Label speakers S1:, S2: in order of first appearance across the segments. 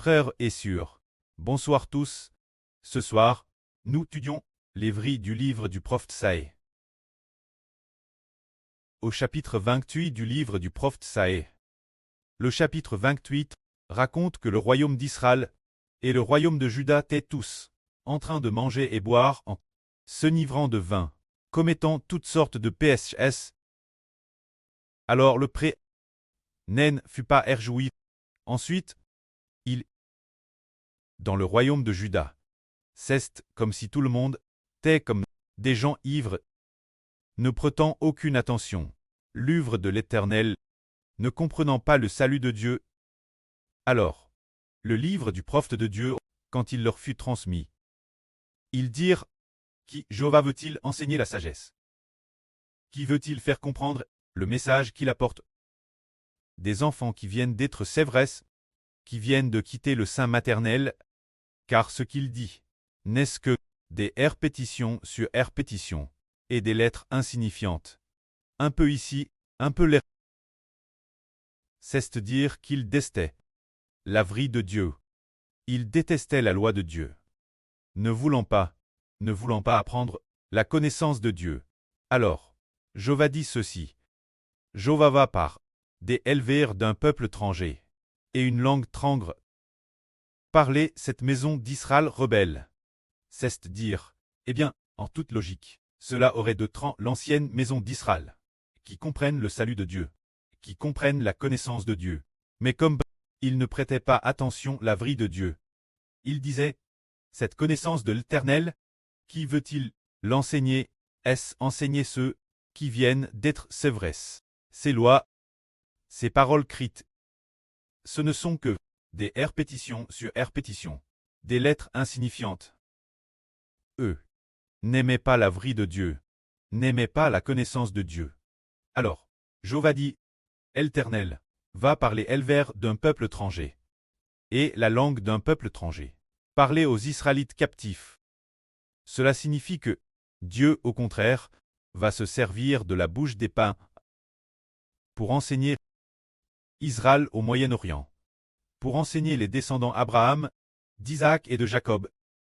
S1: Frères et sœurs, bonsoir tous. Ce soir, nous étudions les versets du livre du prophète Isaïe. Au chapitre 28 du livre du prophète Isaïe. Le chapitre 28 raconte que le royaume d'Israël et le royaume de Juda étaient tous en train de manger et boire en s'enivrant de vin, commettant toutes sortes de péchés. Alors le pré Nen fut pas réjoui. Ensuite, dans le royaume de Juda, c'est comme si tout le monde était comme des gens ivres, ne prêtant aucune attention, l'œuvre de l'Éternel, ne comprenant pas le salut de Dieu. Alors, le livre du prophète de Dieu, quand il leur fut transmis, ils dirent: Qui Jéhovah veut-il enseigner la sagesse? Qui veut-il faire comprendre le message qu'il apporte? Des enfants qui viennent d'être sévrés, qui viennent de quitter le sein maternel, car ce qu'il dit n'est-ce que des répétitions sur répétitions, et des lettres insignifiantes. Un peu ici, un peu là. C'est-à-dire qu'il détestait la vraie de Dieu. Il détestait la loi de Dieu. Ne voulant pas apprendre la connaissance de Dieu. Alors, Jéhovah dit ceci. Jéhovah va par des éleveurs d'un peuple étranger, et une langue trangre. Parler cette maison d'Israël rebelle. C'est-à-dire, eh bien, en toute logique, cela aurait de l'ancienne maison d'Israël, qui comprennent le salut de Dieu, qui comprennent la connaissance de Dieu. Mais comme ils ne prêtaient pas attention à la vraie de Dieu, ils disaient: cette connaissance de l'Éternel, qui veut-il l'enseigner? Est-ce enseigner ceux qui viennent d'être sévrés? Ces lois, ces paroles crites, ce ne sont que des répétitions sur répétitions, des lettres insignifiantes. Eux n'aimaient pas la vraie de Dieu, n'aimaient pas la connaissance de Dieu. Alors, Jéhovah dit: L'Éternel va parler éleveurs d'un peuple étranger, et la langue d'un peuple étranger. Parler aux Israélites captifs. Cela signifie que Dieu, au contraire, va se servir de la bouche des païens pour enseigner Israël au Moyen-Orient, pour enseigner les descendants Abraham, d'Isaac et de Jacob.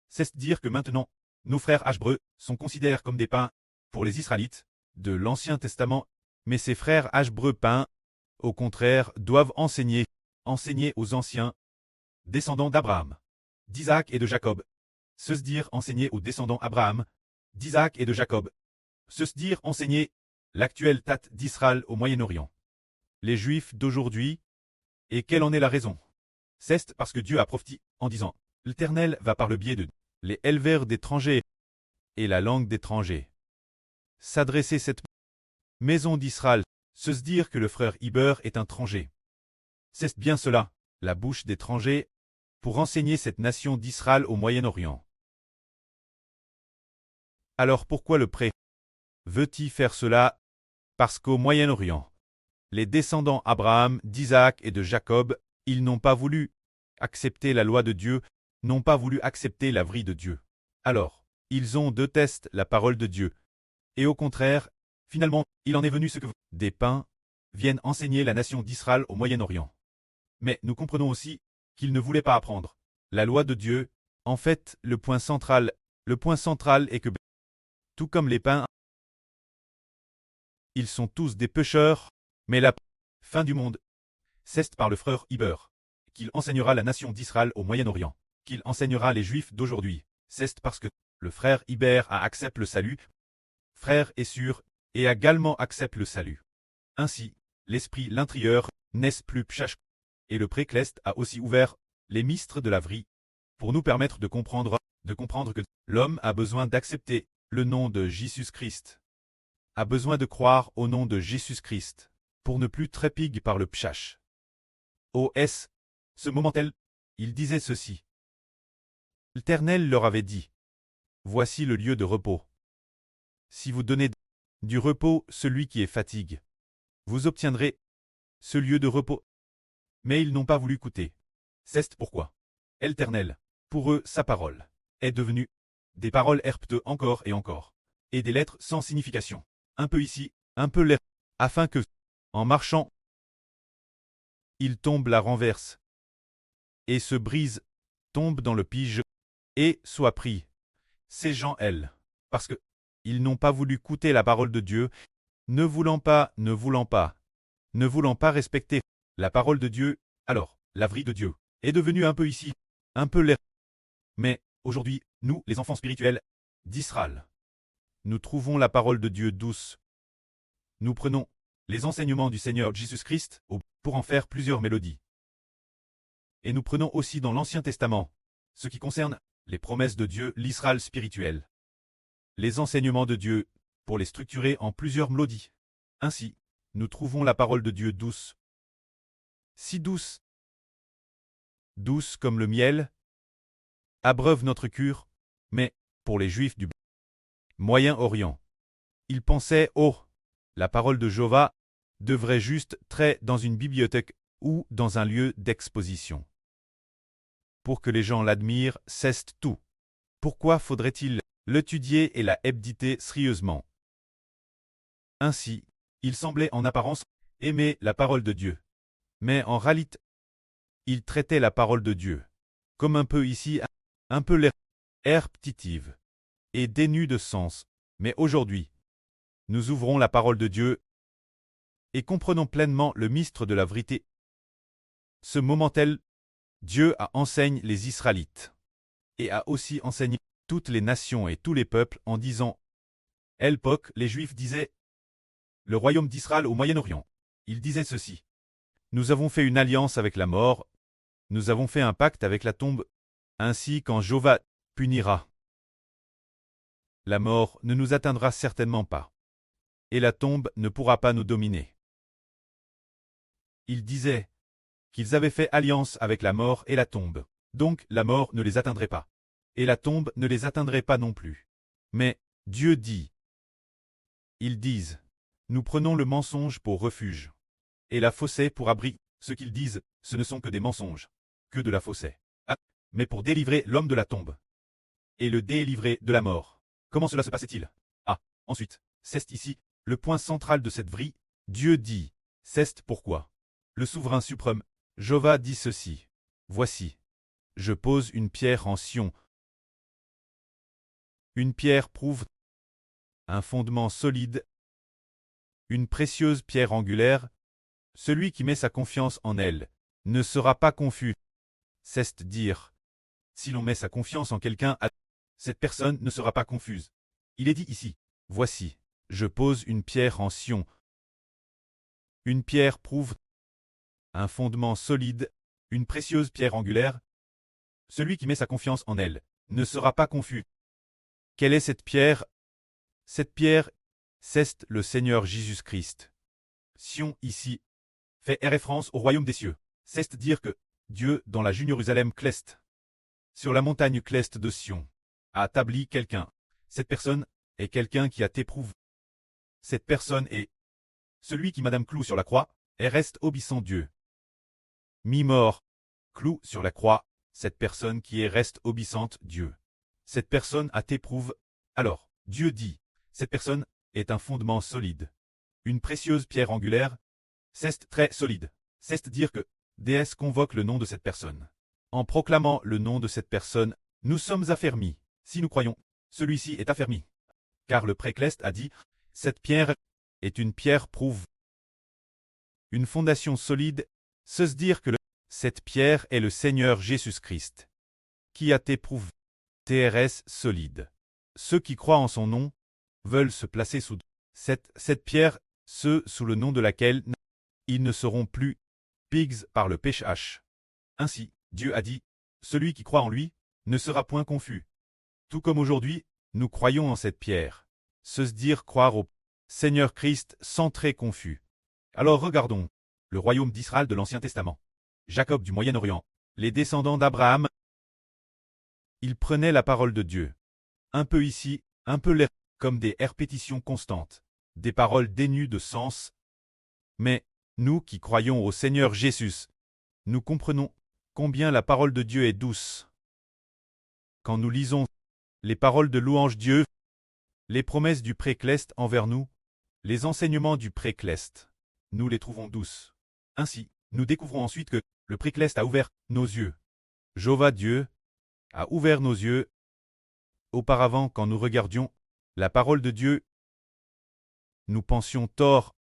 S1: C'est-à-dire que maintenant, nos frères hébreux sont considérés comme des païens pour les Israélites de l'Ancien Testament, mais ces frères hébreux païens, au contraire, doivent enseigner aux anciens descendants d'Abraham, d'Isaac et de Jacob. C'est-à-dire enseigner aux descendants Abraham, d'Isaac et de Jacob. C'est-à-dire enseigner l'actuelle tête d'Israël au Moyen-Orient. Les Juifs d'aujourd'hui, et quelle en est la raison? C'est parce que Dieu a prophétisé en disant: L'Éternel va par le biais de les éleveurs d'étrangers et la langue d'étrangers s'adresser cette maison d'Israël, se dire que le frère Iber est un étranger. C'est bien cela, la bouche d'étrangers, pour enseigner cette nation d'Israël au Moyen-Orient. Alors pourquoi le pré veut-il faire cela? Parce qu'au Moyen-Orient, les descendants Abraham, d'Isaac et de Jacob, ils n'ont pas voulu accepter la loi de Dieu, n'ont pas voulu accepter la vraie de Dieu. Alors, ils ont détesté la parole de Dieu. Et au contraire, finalement, il en est venu ce que des païens viennent enseigner la nation d'Israël au Moyen-Orient. Mais nous comprenons aussi qu'ils ne voulaient pas apprendre la loi de Dieu. En fait, le point central est que, tout comme les païens, ils sont tous des pécheurs, mais la fin du monde, c'est par le frère Iber, qu'il enseignera la nation d'Israël au Moyen-Orient, qu'il enseignera les Juifs d'aujourd'hui. C'est parce que le frère Iber a accepté le salut, frère et sûr, et a également accepté le salut. Ainsi, l'esprit l'intérieur n'est plus pchach, et le précleste a aussi ouvert les mistres de la vraie, pour nous permettre de comprendre que l'homme a besoin d'accepter le nom de Jésus-Christ, a besoin de croire au nom de Jésus-Christ, pour ne plus trépigue par le pchach. O.S. Ce moment-là, il disait ceci. L'Éternel leur avait dit: Voici le lieu de repos. Si vous donnez du repos celui qui est fatigue, vous obtiendrez ce lieu de repos. Mais ils n'ont pas voulu écouter. C'est pourquoi l'Éternel, pour eux, sa parole, est devenue des paroles herpeteux encore, et des lettres sans signification. Un peu ici, un peu là, afin que, en marchant, ils tombent la renverse. et se brisent, tombent dans le pige, et soient pris. Ces gens, elles, parce que ils n'ont pas voulu écouter la parole de Dieu, ne voulant pas respecter la parole de Dieu, alors, la vraie de Dieu est devenue un peu ici, un peu l'air. Mais, aujourd'hui, nous, les enfants spirituels d'Israël, nous trouvons la parole de Dieu douce. Nous prenons les enseignements du Seigneur Jésus-Christ pour en faire plusieurs mélodies. Et nous prenons aussi dans l'Ancien Testament ce qui concerne les promesses de Dieu, l'Israël spirituel. Les enseignements de Dieu pour les structurer en plusieurs mélodies. Ainsi, nous trouvons la parole de Dieu douce. Si douce, douce comme le miel, abreuve notre cœur, mais, pour les Juifs du Moyen-Orient, ils pensaient, oh, la parole de Jéhovah devrait juste être dans une bibliothèque ou dans un lieu d'exposition. Pour que les gens l'admirent, cesse tout. Pourquoi faudrait-il l'étudier et la méditer sérieusement? Ainsi, ils semblaient en apparence aimer la parole de Dieu. Mais en réalité, ils traitaient la parole de Dieu comme un peu ici, un peu l'air répétitive et dénue de sens. Mais aujourd'hui, nous ouvrons la parole de Dieu et comprenons pleinement le mystère de la vérité. Ce moment tel, Dieu a enseigné les Israélites et a aussi enseigné toutes les nations et tous les peuples en disant, à l'époque, les Juifs disaient, le royaume d'Israël au Moyen-Orient. Ils disaient ceci. Nous avons fait une alliance avec la mort, nous avons fait un pacte avec la tombe, ainsi quand Jéhovah punira. La mort ne nous atteindra certainement pas, et la tombe ne pourra pas nous dominer. Ils disaient qu'ils avaient fait alliance avec la mort et la tombe, donc la mort ne les atteindrait pas, et la tombe ne les atteindrait pas non plus. Mais Dieu dit, ils disent, nous prenons le mensonge pour refuge, et la fausseté pour abri. Ce qu'ils disent, ce ne sont que des mensonges, que de la fausseté. Ah, mais pour délivrer l'homme de la tombe, et le délivrer de la mort. Comment cela se passait-il? Ah, ensuite, c'est ici, le point central de cette vrille. Dieu dit, c'est pourquoi le souverain suprême, Jéhovah dit ceci. Voici, je pose une pierre en Sion. Une pierre prouve un fondement solide, une précieuse pierre angulaire. Celui qui met sa confiance en elle ne sera pas confus. C'est dire, si l'on met sa confiance en quelqu'un, cette personne ne sera pas confuse. Il est dit ici, voici, je pose une pierre en Sion. Une pierre prouve un fondement solide, une précieuse pierre angulaire. Celui qui met sa confiance en elle ne sera pas confus. Quelle est cette pierre? Cette pierre, c'est le Seigneur Jésus-Christ. Sion ici fait référence au royaume des cieux. C'est dire que Dieu, dans la Jérusalem cleste, sur la montagne cleste de Sion, a établi quelqu'un. Cette personne est quelqu'un qui a t'éprouvé. Cette personne est celui qui Madame cloue sur la croix et reste obéissant Dieu. Mi-mort, cloue sur la croix, cette personne qui est reste obéissante Dieu. Cette personne a t'éprouve. Alors, Dieu dit, cette personne est un fondement solide. Une précieuse pierre angulaire. C'est très solide. C'est dire que déesse convoque le nom de cette personne. En proclamant le nom de cette personne, nous sommes affermis. Si nous croyons, celui-ci est affermi. Car le précleste a dit, cette pierre est une pierre prouve. Une fondation solide, c'est dire que cette pierre est le Seigneur Jésus-Christ, qui a t'éprouvé. TRS solide. Ceux qui croient en son nom veulent se placer sous cette pierre, ceux sous le nom de laquelle ils ne seront plus pigs par le péché. Ainsi, Dieu a dit, celui qui croit en lui ne sera point confus. Tout comme aujourd'hui, nous croyons en cette pierre. Se dire croire au Seigneur Christ sans très confus. Alors regardons le royaume d'Israël de l'Ancien Testament. Jacob du Moyen-Orient, les descendants d'Abraham. Ils prenaient la parole de Dieu. Un peu ici, un peu là, comme des répétitions constantes, des paroles dénues de sens. Mais, nous qui croyons au Seigneur Jésus, nous comprenons combien la parole de Dieu est douce. Quand nous lisons les paroles de louange Dieu, les promesses du précleste envers nous, les enseignements du précleste, nous les trouvons douces. Ainsi, nous découvrons ensuite que le précleste a ouvert nos yeux Jéhovah Dieu a ouvert nos yeux. Auparavant, quand nous regardions la parole de Dieu, nous pensions tort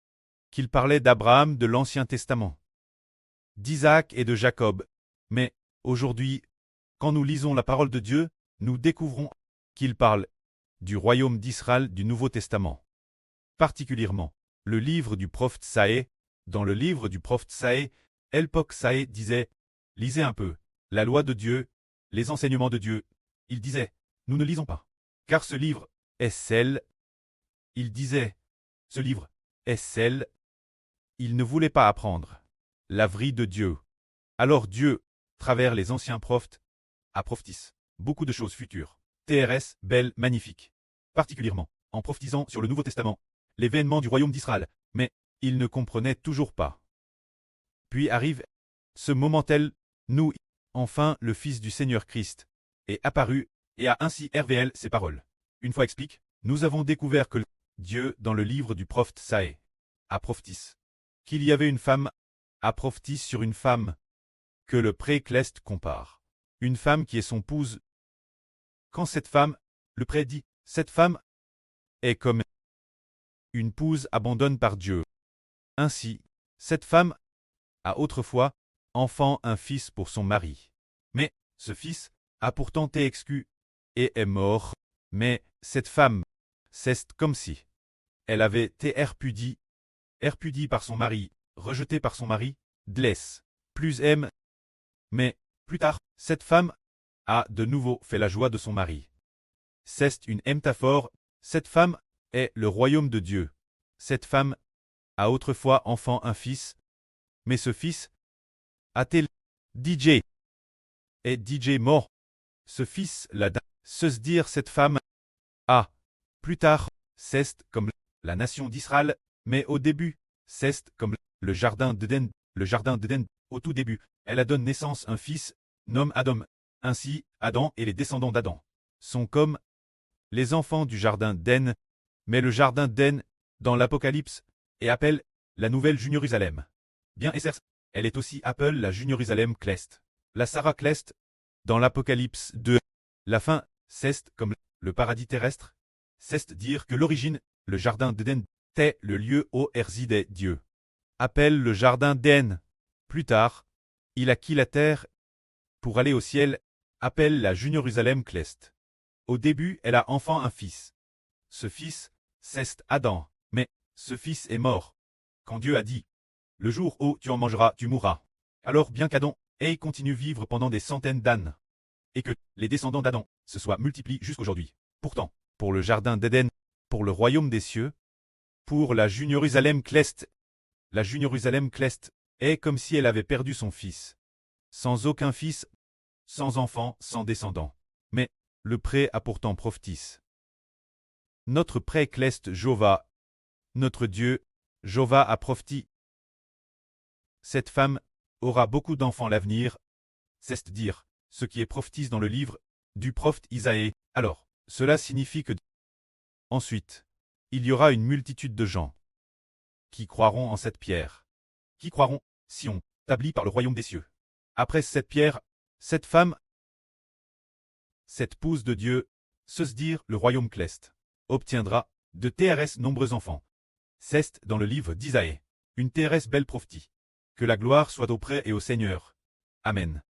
S1: qu'il parlait d'Abraham de l'Ancien Testament, d'Isaac et de Jacob. Mais aujourd'hui, quand nous lisons la parole de Dieu, nous découvrons qu'il parle du royaume d'Israël du Nouveau Testament. Particulièrement, le livre du prophète Saë. Dans le livre du prophète Saë, Elpok Saë disait « Lisez un peu, la loi de Dieu, les enseignements de Dieu. » Il disait « Nous ne lisons pas, car ce livre est sel. » Il disait « Ce livre est sel. » Il ne voulait pas apprendre la vraie de Dieu. Alors Dieu, travers les anciens prophètes, a prophétisé beaucoup de choses futures, TRS, belles, magnifiques, particulièrement en prophétisant sur le Nouveau Testament, l'événement du royaume d'Israël, mais il ne comprenait toujours pas. Puis arrive ce moment tel, nous, enfin le Fils du Seigneur Christ, est apparu et a ainsi révélé ses paroles. Une fois explique, nous avons découvert que Dieu, dans le livre du prophète Saë, a prophétisé qu'il y avait une femme, a prophétisé sur une femme, que le pré-Cleste compare. Une femme qui est son épouse. Quand cette femme, le prédit, cette femme est comme une épouse abandonnée par Dieu. Ainsi, cette femme a autrefois enfant un fils pour son mari. Mais ce fils a pourtant été exclu et est mort. Mais cette femme, c'est comme si elle avait été repudie par son mari, rejetée par son mari, laisse plus aime. Mais plus tard, cette femme a de nouveau fait la joie de son mari. C'est une métaphore. Cette femme est le royaume de Dieu. Cette femme a autrefois enfant un fils, mais ce fils a-t-il DJ et DJ mort. Ce fils l'a se dire cette femme a plus tard c'est comme la nation d'Israël, mais au début c'est comme le jardin d'Éden. Le jardin d'Éden, au tout début, elle a donné naissance à un fils, nomme Adam. Ainsi, Adam et les descendants d'Adam sont comme les enfants du jardin d'Éden, mais le jardin d'Éden, dans l'Apocalypse, est appelé la nouvelle Jérusalem. Bien elle est aussi appelée la Jérusalem Cleste. La Sarah Cleste, dans l'Apocalypse 2. La fin, c'est comme le paradis terrestre. C'est dire que l'origine, le jardin d'Éden, est le lieu où résidait Dieu. Appelle le jardin d'Éden. Plus tard, il a quitté la terre pour aller au ciel, appelle la Jérusalem Cleste. Au début, elle a enfant un fils. Ce fils, c'est Adam, mais ce fils est mort. Quand Dieu a dit « Le jour où tu en mangeras, tu mourras », alors bien qu'Adam ait continué à vivre pendant des centaines d'années, et que les descendants d'Adam se soient multipliés jusqu'aujourd'hui. Pourtant, pour le jardin d'Éden, pour le royaume des cieux, pour la Jérusalem Cleste, la Jérusalem Cleste est comme si elle avait perdu son fils. Sans aucun fils, sans enfant, sans descendant. Mais le pré a pourtant prophétisé. Notre pré Cleste Jéhovah, notre Dieu, Jéhovah a prophétisé. Cette femme aura beaucoup d'enfants à l'avenir, c'est-à-dire ce qui est prophétisé dans le livre du prophète Isaïe. Alors, cela signifie que ensuite, il y aura une multitude de gens qui croiront en cette pierre, qui croiront, si on établit par le royaume des cieux. Après cette pierre, cette femme, cette épouse de Dieu, se dire le royaume Cleste, obtiendra de TRS nombreux enfants. C'est dans le livre d'Isaïe, une TRS belle prophétie. Que la gloire soit auprès et au Seigneur. Amen.